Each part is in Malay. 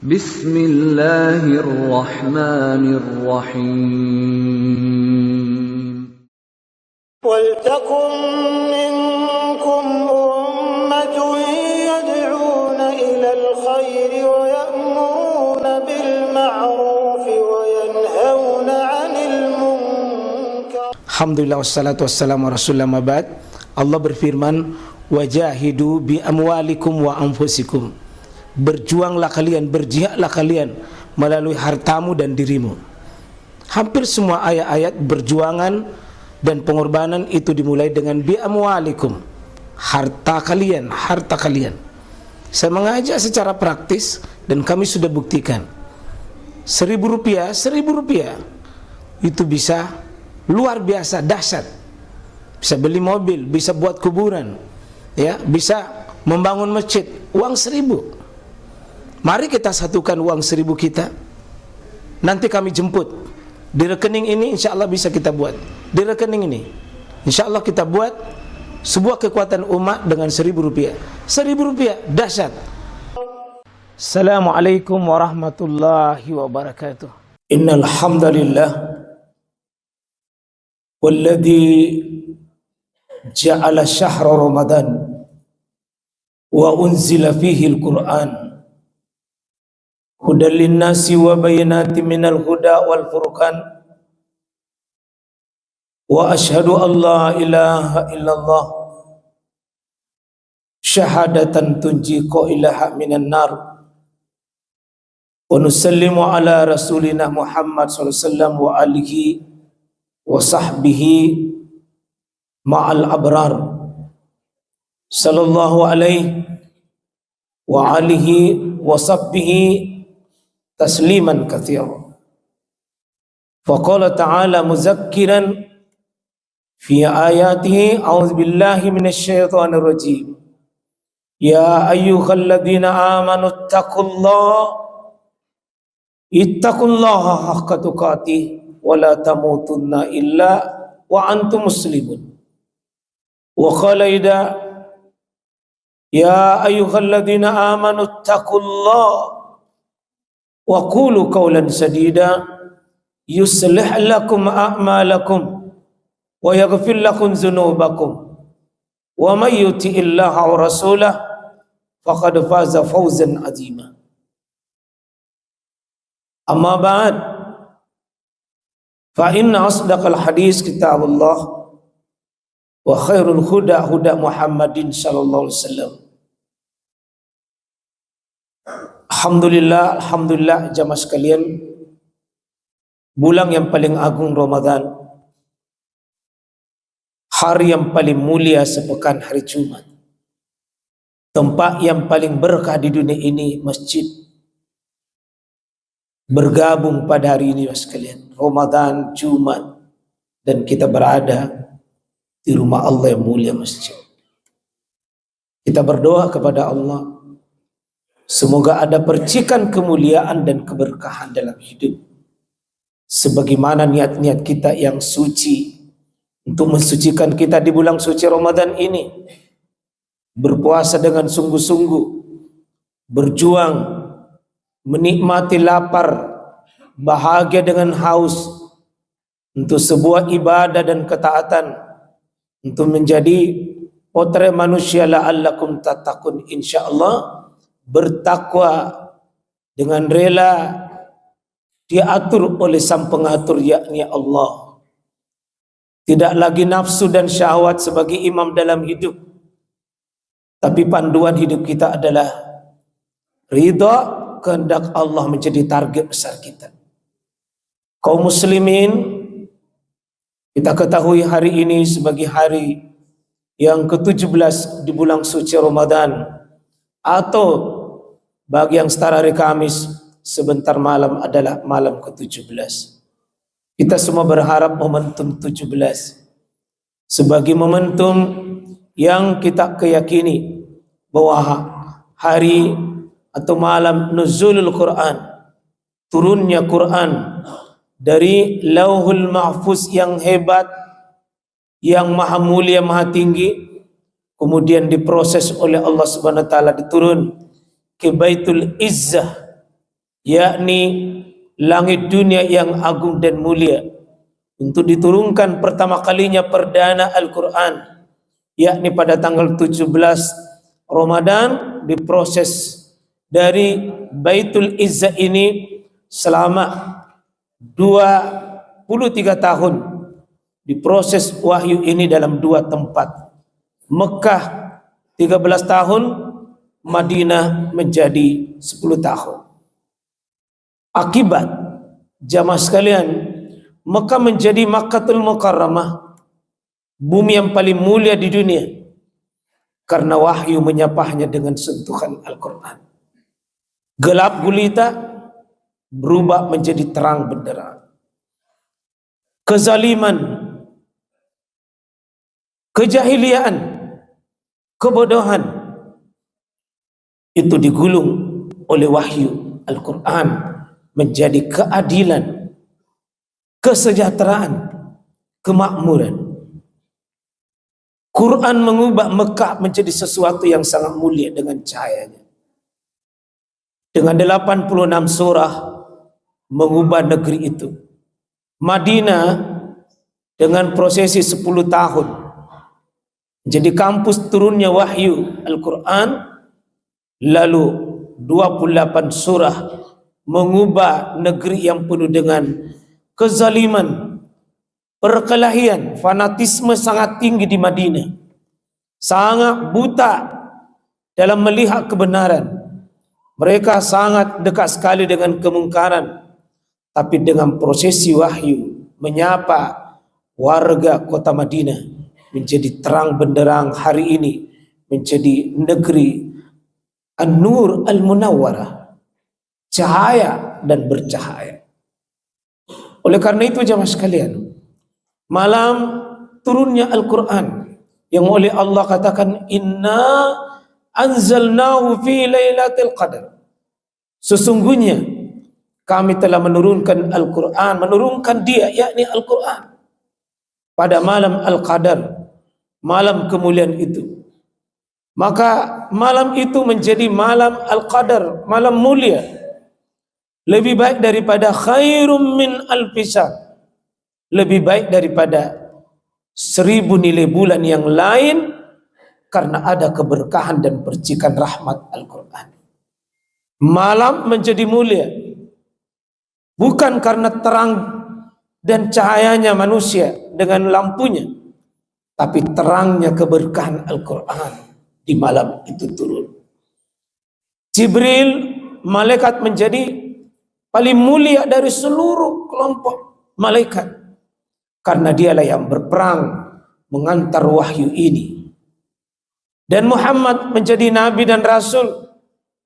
Bismillahirrahmanirrahim. وَلْتَكُنْ مِنْكُمْ أُمَّةٌ يَدْعُونَ إِلَى الْخَيْرِ وَيَأْمُرُونَ بِالْمَعْرُوفِ وَيَنْهَوْنَ عَنِ الْمُنْكَرِ. Alhamdulillah wassalatu wassalamu ala rasulillah mabad. Allah berfirman, wajahidu bi amwalikum wa anfusikum. Berjuanglah kalian, berjihadlah kalian melalui hartamu dan dirimu. Hampir semua ayat-ayat berjuangan dan pengorbanan itu dimulai dengan bi amwalikum, harta kalian, harta kalian. Saya mengajak secara praktis dan kami sudah buktikan. Rp1.000 itu bisa luar biasa dahsyat. Bisa beli mobil, bisa buat kuburan, ya, bisa membangun masjid. Uang 1.000. Mari kita satukan uang 1.000 kita. Nanti kami jemput di rekening ini, insya Allah bisa kita buat. Di rekening ini, insya Allah kita buat sebuah kekuatan umat dengan Rp1.000. Rp1.000 dahsyat. Assalamualaikum warahmatullahi wabarakatuh. Innal hamdalillah walladzi ja'ala syahra Ramadan wa unzila fihi al-Qur'an hudan linnasi wa bayinatin minal huda wal furqan wa ashhadu an la ilaha illallah syahadatan tunji qailaha minan nar wa nusallimu ala rasulina Muhammad sallallahu alaihi wasallam wa alihi wa sahbihi ma'al abrar sallallahu alaihi wa alihi wa sahbihi tasliman katsira. Faqala ta'ala muzakkiran fi ayatihi a'udzu billahi minasy syaithanir rajim. Ya ayyuhalladzina amanu ittaqullaha haqqa tuqatih wa la tamutunna illa wa antum muslimun. Wa qala ya ayyuhalladzina amanu ittaqullaha wa qulu qawlan sadida yuslih lakum a'malakum wa yaghfir lakum dhunubakum wa may yuti'illaha wa rasulahu faqad faza fawzan 'azima. Amma ba'd, fa inna asdaqal hadis kitabullah wa khairul huda huda Muhammadin sallallahu alaihi wasallam. Alhamdulillah jamaah sekalian, bulan yang paling agung Ramadan, hari yang paling mulia sepekan hari Jumat, tempat yang paling berkah di dunia ini, masjid, bergabung pada hari ini sekalian, Ramadan, Jumat, dan kita berada di rumah Allah yang mulia, masjid. Kita berdoa kepada Allah, semoga ada percikan kemuliaan dan keberkahan dalam hidup, sebagaimana niat-niat kita yang suci untuk mensucikan kita di bulan suci Ramadan ini. Berpuasa dengan sungguh-sungguh, berjuang, menikmati lapar, bahagia dengan haus, untuk sebuah ibadah dan ketaatan, untuk menjadi potret manusia la'allakum tattaqun, insyaallah bertakwa dengan rela diatur oleh sang pengatur, yakni Allah. Tidak lagi nafsu dan syahwat sebagai imam dalam hidup, tapi panduan hidup kita adalah ridha kehendak Allah menjadi target besar kita. Kaum muslimin, kita ketahui hari ini sebagai hari yang ke-17 di bulan suci Ramadan, atau bagi yang setara hari Kamis, sebentar malam adalah malam ke-17. Kita semua berharap momentum 17 sebagai momentum yang kita keyakini bahwa hari atau malam nuzulul Quran, turunnya Quran dari Lauhul Mahfuz yang hebat, yang maha mulia, maha tinggi, kemudian diproses oleh Allah Subhanahu wa taala, diturun ke Baitul Izzah, yakni langit dunia yang agung dan mulia, untuk diturunkan pertama kalinya perdana Al-Quran, yakni pada tanggal 17 Ramadan, diproses dari Baitul Izzah ini selama 23 tahun. Diproses wahyu ini dalam 2 tempat. Mekah 13 tahun, Madinah menjadi 10 tahun. Akibat, jamaah sekalian, Mekah menjadi Makkahul Mukarramah, bumi yang paling mulia di dunia, karena wahyu menyapahnya dengan sentuhan Al-Quran. Gelap gulita berubah menjadi terang benderang. Kezaliman, kejahiliaan, kebodohan itu digulung oleh wahyu Al-Quran menjadi keadilan, kesejahteraan, kemakmuran. Quran mengubah Mekah menjadi sesuatu yang sangat mulia dengan cahayanya. Dengan 86 surah mengubah negeri itu. Madinah dengan prosesi 10 tahun jadi kampus turunnya wahyu Al-Quran, lalu 28 surah mengubah negeri yang penuh dengan kezaliman, perkelahian, fanatisme sangat tinggi di Madinah, sangat buta dalam melihat kebenaran. Mereka sangat dekat sekali dengan kemungkaran, tapi dengan prosesi wahyu menyapa warga kota Madinah menjadi terang benderang hari ini, menjadi negeri An-Nur Al-Munawwarah, cahaya dan bercahaya. Oleh karena itu jamaah sekalian, malam turunnya Al-Quran yang oleh Allah katakan inna anzalnahu fi lailatul qadar, sesungguhnya kami telah menurunkan Al-Quran, menurunkan dia yakni Al-Quran pada malam Al-Qadar, malam kemuliaan itu. Maka malam itu menjadi malam Al-Qadar, malam mulia, lebih baik daripada khairum min alfisar, lebih baik daripada 1000 nilai bulan yang lain, karena ada keberkahan dan percikan rahmat Al-Quran. Malam menjadi mulia bukan karena terang dan cahayanya manusia dengan lampunya, tapi terangnya keberkahan Al-Quran di malam itu turun. Jibril, malaikat, menjadi paling mulia dari seluruh kelompok malaikat, karena dialah yang berperang mengantar wahyu ini. Dan Muhammad menjadi nabi dan rasul,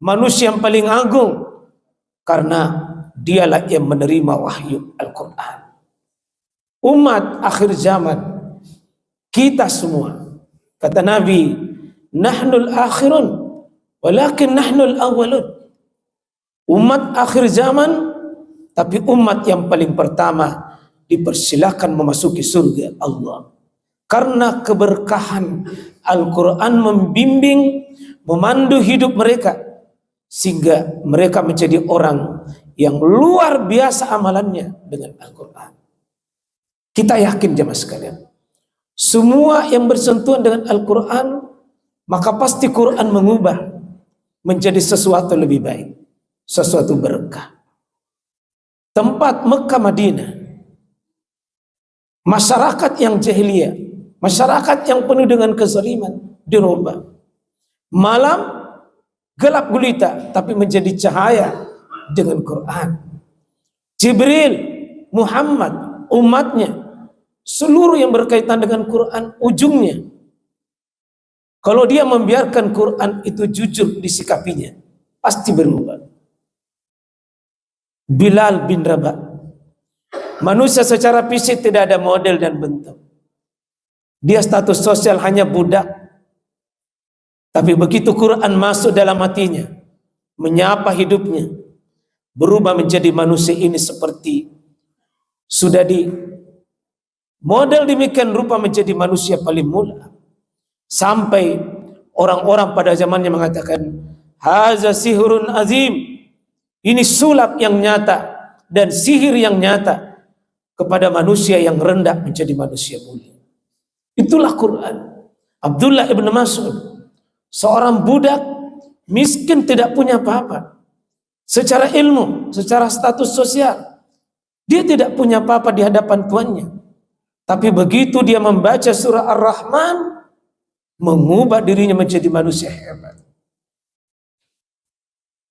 manusia yang paling agung, karena dialah yang menerima wahyu Al-Quran. Umat akhir zaman, kita semua, kata Nabi, nahnul akhirun walakin nahnul awwalun. Umat akhir zaman, tapi umat yang paling pertama dipersilakan memasuki surga Allah, karena keberkahan Al-Quran membimbing, memandu hidup mereka, sehingga mereka menjadi orang yang luar biasa amalannya dengan Al-Quran. Kita yakin jemaah sekalian, semua yang bersentuhan dengan Al-Quran, maka pasti Quran mengubah menjadi sesuatu lebih baik, sesuatu berkah. Tempat Mekah Madinah, masyarakat yang jahiliyah, masyarakat yang penuh dengan kezaliman, dirubah. Malam gelap gulita, tapi menjadi cahaya dengan Quran. Jibril, Muhammad, umatnya, seluruh yang berkaitan dengan Quran, ujungnya, kalau dia membiarkan Quran itu jujur disikapinya, pasti berubah. Bilal bin Rabah, manusia secara fisik tidak ada model dan bentuk. Dia status sosial hanya budak. Tapi begitu Quran masuk dalam hatinya, menyapa hidupnya, berubah menjadi manusia ini seperti sudah di model demikian rupa menjadi manusia paling mulia. Sampai orang-orang pada zamannya mengatakan, haza sihrun azim, Ini sulap yang nyata dan sihir yang nyata kepada manusia yang rendah menjadi manusia mulia. Itulah Quran. Abdullah ibn Mas'ud, seorang budak miskin, tidak punya apa-apa secara ilmu, secara status sosial. Dia tidak punya apa-apa di hadapan tuannya. Tapi begitu dia membaca surah Ar-Rahman, mengubah dirinya menjadi manusia hebat.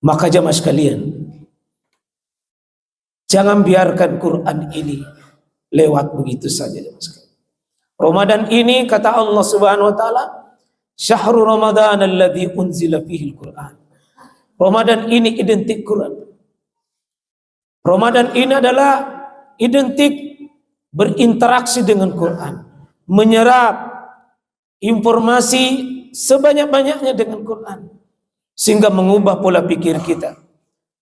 Maka jamaah sekalian, jangan biarkan Quran ini lewat begitu saja, jamaah sekalian. Ramadan ini kata Allah Subhanahu wa taala, syahrul Ramadan alladzi unzila fihi al-Quran. Ramadan ini identik Quran. Ramadan ini adalah identik berinteraksi dengan Quran, menyerap informasi sebanyak-banyaknya dengan Quran, sehingga mengubah pola pikir kita,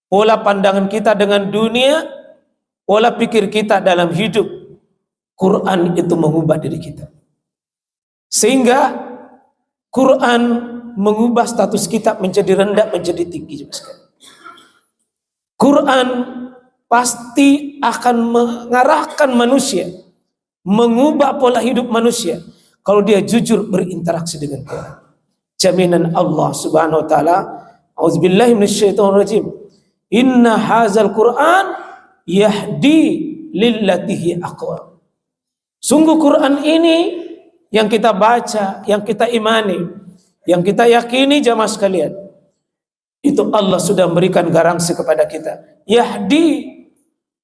pola pandangan kita dengan dunia, pola pikir kita dalam hidup. Quran itu mengubah diri kita, sehingga Quran mengubah status kita menjadi rendah menjadi tinggi. Quran pasti akan mengarahkan manusia, mengubah pola hidup manusia kalau dia jujur berinteraksi dengan Quran. Jaminan Allah Subhanahu wa taala, auzubillahi minasyaitonir rajim, inna hadzal Quran yahdi lillati hi aqwam. Sungguh Quran ini yang kita baca, yang kita imani, yang kita yakini jamaah sekalian, itu Allah sudah memberikan garansi kepada kita. Yahdi,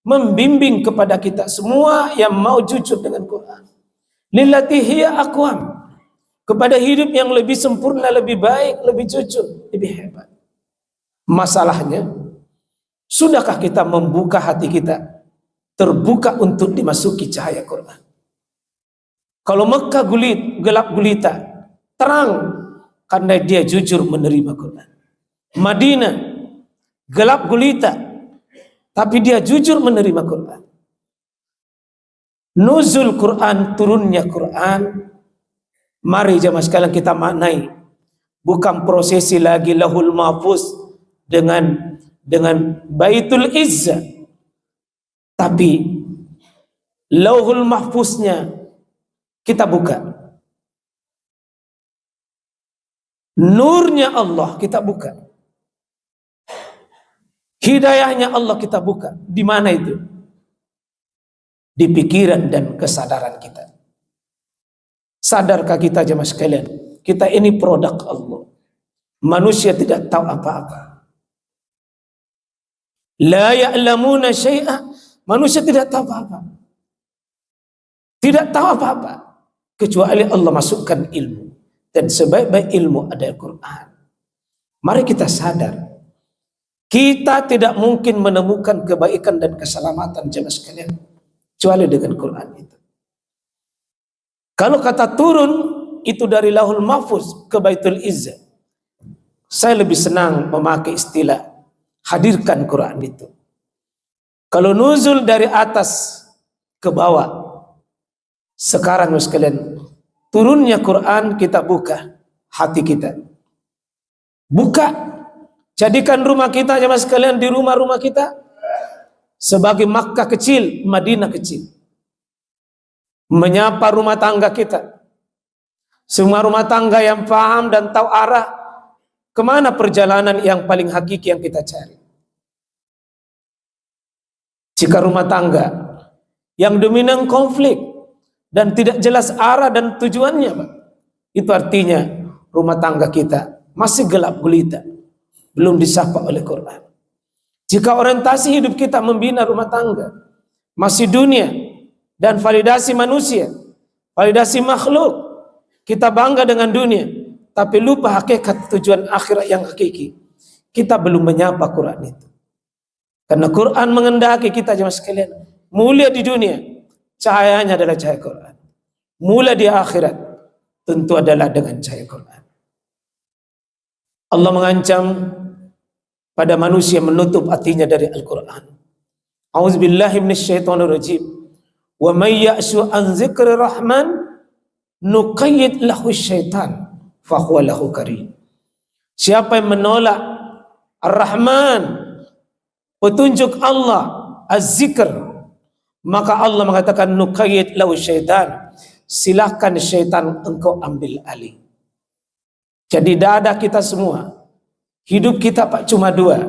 membimbing kepada kita semua yang mau jujur dengan Quran. Lillati hiya aqwam, kepada hidup yang lebih sempurna, lebih baik, lebih jujur, lebih hebat. Masalahnya, sudahkah kita membuka hati kita terbuka untuk dimasuki cahaya Quran? Kalau Mekah gelap gulita, terang karena dia jujur menerima Quran. Madinah gelap gulita, tapi dia jujur menerima Quran. Nuzul Quran, turunnya Quran, mari jamaah sekalian kita maknai, bukan prosesi lagi lahul mahfuz dengan Baitul Izzah, tapi lauhul mahfuznya kita buka, nurnya Allah kita buka, hidayahnya Allah kita buka. Di mana itu? Di pikiran dan kesadaran kita. Sadarkah kita jemaah sekalian, kita ini produk Allah. Manusia tidak tahu apa-apa. La ya'lamuna syai'a, manusia tidak tahu apa-apa. Tidak tahu apa-apa kecuali Allah masukkan ilmu, dan sebaik-baik ilmu ada Al-Quran. Mari kita sadar, kita tidak mungkin menemukan kebaikan dan keselamatan jemaah sekalian kecuali dengan Quran itu. Kalau kata turun itu dari Lauhul Mahfuz ke Baitul Izzah, saya lebih senang memakai istilah hadirkan Quran itu. Kalau nuzul dari atas ke bawah, sekarang sekalian turunnya Quran kita buka hati kita, buka, jadikan rumah kita jemaah sekalian, di rumah-rumah kita sebagai Makkah kecil, Madinah kecil. Menyapa rumah tangga kita, semua rumah tangga yang paham dan tahu arah kemana perjalanan yang paling hakiki yang kita cari. Jika rumah tangga yang dominan konflik dan tidak jelas arah dan tujuannya, itu artinya rumah tangga kita masih gelap gulita, belum disapa oleh Quran. Jika orientasi hidup kita membina rumah tangga masih dunia dan validasi manusia, validasi makhluk, kita bangga dengan dunia tapi lupa hakikat tujuan akhirat yang hakiki, kita belum menyapa Quran itu. Karena Quran mengendaki kita jemaah sekalian mulia di dunia, cahayanya adalah cahaya Quran. Mulia di akhirat tentu adalah dengan cahaya Quran. Allah mengancam pada manusia menutup hatinya dari Al-Quran. A'udzubillahi minasyaitonirrajim. Wa may ya'shu an dzikri rahman nuqayyid lahu syaitan fa huwa lahu qarin. Siapa yang menolak Ar-Rahman, petunjuk Allah, az-zikr, maka Allah mengatakan nuqayyid lahu syaitan, silahkan syaitan engkau ambil alih. Jadi dada kita semua, hidup kita Pak cuma dua,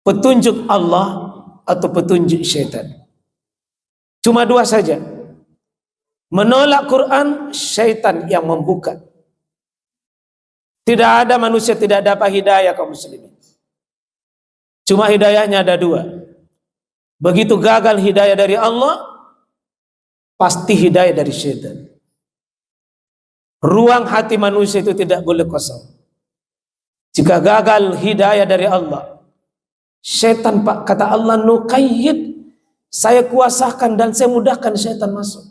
petunjuk Allah atau petunjuk syaitan. Cuma dua saja. Menolak Quran, syaitan yang membuka. Tidak ada manusia tidak dapat hidayah kaum muslimin. Cuma hidayahnya ada dua. Begitu gagal hidayah dari Allah, pasti hidayah dari syaitan. Ruang hati manusia itu tidak boleh kosong. Jika gagal hidayah dari Allah, syaitan Pak, kata Allah, nuqayyid, saya kuasakan dan saya mudahkan syaitan masuk.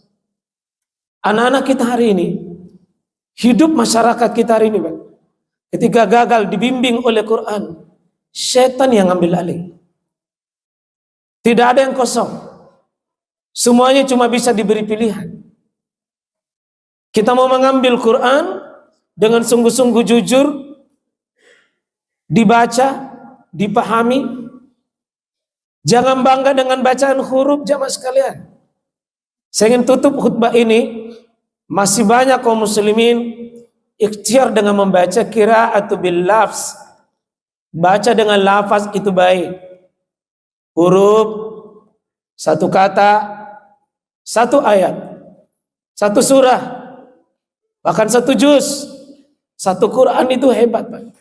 Anak-anak kita hari ini, hidup masyarakat kita hari ini Pak, ketika gagal dibimbing oleh Quran, syaitan yang ambil alih. Tidak ada yang kosong. Semuanya cuma bisa diberi pilihan. Kita mau mengambil Quran dengan sungguh-sungguh jujur, dibaca, dipahami. Jangan bangga dengan bacaan huruf jamaah sekalian. Saya ingin tutup khutbah ini, masih banyak kaum muslimin ikhtiar dengan membaca qira'atu bil lafz. Baca dengan lafaz itu baik. Huruf, satu kata, satu ayat, satu surah, bahkan satu juz, satu Quran itu hebat Pak.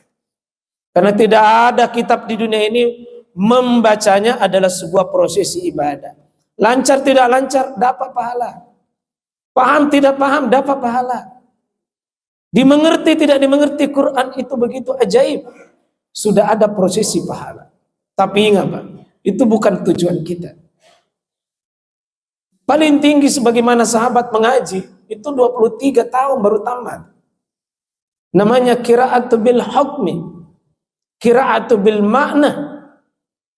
Karena tidak ada kitab di dunia ini membacanya adalah sebuah prosesi ibadah. Lancar tidak lancar dapat pahala. Paham tidak paham dapat pahala. Dimengerti tidak dimengerti, Quran itu begitu ajaib. Sudah ada prosesi pahala. Tapi ingat Pak, itu bukan tujuan kita. Paling tinggi sebagaimana sahabat mengaji, itu 23 tahun baru tamat. Namanya qira'atu bil hukmi, qira'atu bil makna.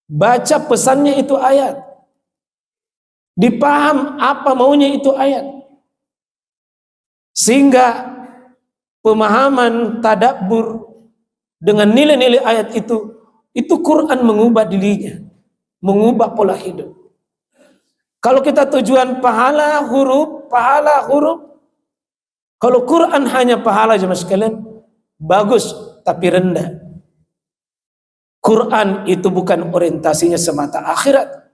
Baca pesannya itu ayat, dipaham apa maunya itu ayat, sehingga pemahaman tadabbur dengan nilai-nilai ayat itu Quran mengubah dirinya, mengubah pola hidup. Kalau kita tujuan pahala huruf, kalau Quran hanya pahala jemaah sekalian, bagus tapi rendah. Quran itu bukan orientasinya semata akhirat,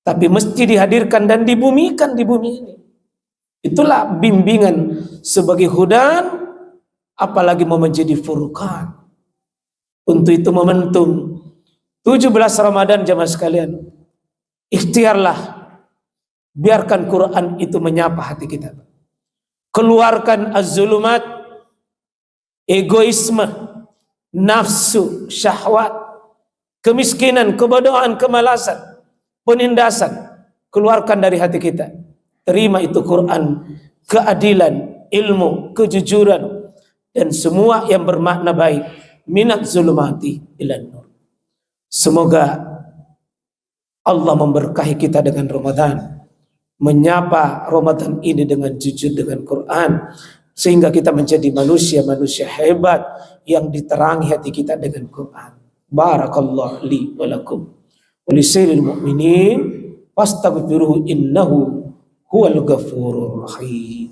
tapi mesti dihadirkan dan dibumikan di bumi ini. Itulah bimbingan sebagai hudan, apalagi mau menjadi furqan. Untuk itu momentum 17 Ramadan jemaah sekalian, ikhtiarlah, biarkan Quran itu menyapa hati kita. Keluarkan az-zulumat, egoisme, nafsu, syahwat, kemiskinan, kebodohan, kemalasan, penindasan, keluarkan dari hati kita. Terima itu Quran, keadilan, ilmu, kejujuran, dan semua yang bermakna baik. Minat zulumati ilan nur. Semoga Allah memberkahi kita dengan Ramadan, menyapa Ramadan ini dengan jujur dengan Quran, sehingga kita menjadi manusia-manusia hebat yang diterangi hati kita dengan Quran. Barakallahu li wa lakum wa lisairil mu'minin fastaghfiruhu innahu huwal ghafurur rahim.